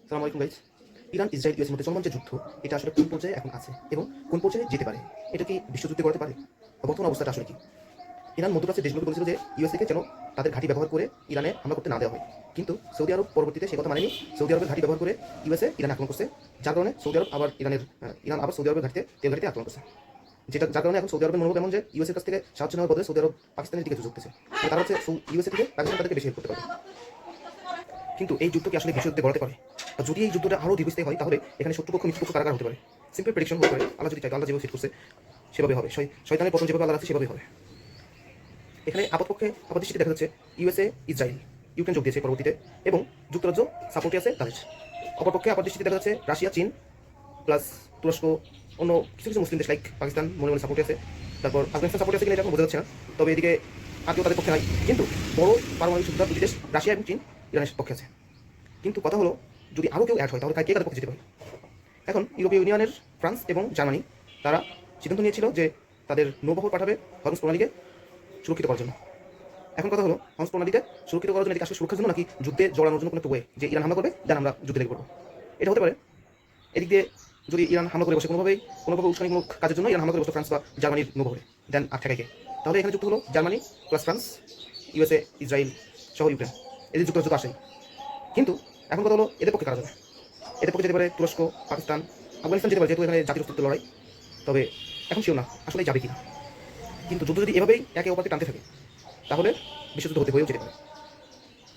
সালাম আলাইকুম guys. Iran Israel ইউএসের মধ্যে চলমান যে যুদ্ধ, এটা আসলে কোন পর্যায়ে এখন আছে এবং কোন পর্যায়ে যেতে পারে? এটা কি বিশ্বযুদ্ধে করতে পারে? বা বর্তমান অবস্থাটা আসলে কি? ইরান মধ্যপ্রাচ্যের দেশগুলোকে বলেছিল যে ইউএসএকে যেন তাদের ঘাঁটি ব্যবহার করে ইরানে হামলা করতে না দেওয়া হয়, কিন্তু সৌদি আরব পরবর্তীতে সে কথা মানেনি। সৌদি আরবের ঘাঁটি ব্যবহার করে ইউএসএ ইরানে আক্রমণ করছে, যার কারণে সৌদি আরব আবার ইরান আবার সৌদি আরবের ঘাঁটিতে তেল ঘাঁটিতে আক্রমণ করছে, যার কারণে এখন সৌদি আরবের মনোভাব এমন যে ইউএসএর কাছ থেকে সাহায্য নেওয়ার বদলে সৌদি আরব পাকিস্তানের দিকে ঝুঁকতেছে। তারা হচ্ছে ইউএসএ থেকে পাকিস্তান তাদেরকে বেশি হেল্প করতে পারে। কিন্তু এই যুদ্ধ কি আসলে বিশ্বযুদ্ধে গড়াতে পারে? বা যদি এই যুদ্ধটা আরও দীর্ঘস্থায়ী হয়, তাহলে এখানে শত্রুপক্ষ মিত্রপক্ষ কারাগার হতে পারে। সিম্পল প্রেডিকশন হতে পারে, আল্লাহ যদি চাই, আল্লাহ যেভাবে সেট করছে সেভাবে হবে। শয়তানের পতন যেভাবে আল্লাহ রাখছে সেভাবেই হবে। এখানে আপাতদৃষ্টিতে দেখা যাচ্ছে ইউএসএ ইসরায়েল ইউক্রেন যোগ দিয়েছে পরবর্তীতে, এবং যুক্তরাজ্য সাপোর্টে আছে তাদের। অপরপক্ষে আপাতদৃষ্টিতে দেখা যাচ্ছে রাশিয়া, চীন প্লাস তুরস্ক, অন্য কিছু কিছু মুসলিম দেশ লাইক পাকিস্তান মনে মনে সাপোর্টে আছে। তারপর আফগানিস্তান সাপোর্টে আছে কিনা এটা এখন বোঝা যাচ্ছে না, তবে এদিকে আর কেউ তাদের পক্ষে নাই। কিন্তু বড় পারমাণবিক শক্তিধর দুটি দেশ রাশিয়া এবং চীন ইরানের পক্ষে আছে। কিন্তু কথা হলো, যদি আরও কেউ অ্যাড হয় তাহলে কে তাদের পক্ষে যেতে পারে? এখন ইউরোপীয় ইউনিয়নের ফ্রান্স এবং জার্মানি তারা সিদ্ধান্ত নিয়েছিল যে তাদের নৌবহর পাঠাবে হরমুজ প্রণালীকে সুরক্ষিত করার জন্য। এখন কথা হলো, হরমুজ প্রণালীকে সুরক্ষিত করার জন্য এদিকে আসলে সুরক্ষার জন্য নাকি যুদ্ধে জড়ানোর জন্য কোনো একটা ওয়ে, যে ইরান হামলা করবে দেন আমরা যুদ্ধে লেগে পড়বো, এটা হতে পারে। এদিক দিয়ে যদি ইরান হামলা করে বসে কোনোভাবে উস্কানিমূলক কাজের জন্য ইরান হামলা করে বসে ফ্রান্স বা জার্মানির নৌবহরে, দেন আর ঠেকাইকে, তাহলে এখানে যুক্ত হলো Germany plus France, USA, Israel সহ ইউক্রেন, এদের যুক্তরাজ্য তো আসেই। কিন্তু এখন কথা হলো, এদের পক্ষে কারা যাবে? এদের পক্ষে যেতে পারে তুরস্ক, পাকিস্তান, আফগানিস্তান যেতে পারে, যেহেতু এখানে জাতির অস্তিত্ব লড়াই। তবে এখন শিও না আসলে যাবে কিনা। কিন্তু যুদ্ধ যদি এভাবেই একে অপরকে টানতে থাকে, তাহলে বিশ্বযুদ্ধ হতে হয়েও যেতে পারে।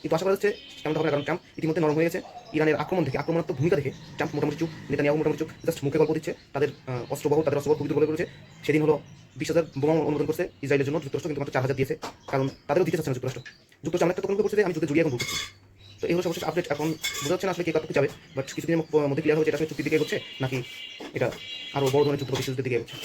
কিন্তু আশা করা যাচ্ছে এমনটা হবে না, কারণ ট্রাম্প ইতিমধ্যে নরম হয়ে গেছে। ইরানের আক্রমণাত্মক ভূমিকা দেখে ট্রাম্প মোটামুটি চুপ, নেতানিয়াহু মোটামুটি চুপ, জাস্ট মুখে গল্প দিচ্ছে। তাদের অস্ত্রবহর খুবই দুর্বল করেছে। সেদিন হলো 20,000 বোমা অনুমোদন করছে ইসরায়েলের জন্য যুক্তরাষ্ট্র, কিন্তু মাত্র 4,000 দিয়েছে, কারণ তাদেরও দিতে চাচ্ছে না যুক্তরাষ্ট্র অনেকটা তখন করছে যে আমি যুদ্ধে জড়িয়ে এখন ভুগছি। তো এই হলো সর্বশেষ আপডেট। এখন বোঝা যাচ্ছে না আসলে কে কার পক্ষে যাবে, বাট কিছুদিনের মধ্যে ক্লিয়ার হবে যে এটা আসলে চুক্তির দিকে এগোচ্ছে নাকি এটা আরও বড় ধরনের বিশ্বযুদ্ধের দিকে এগোচ্ছে।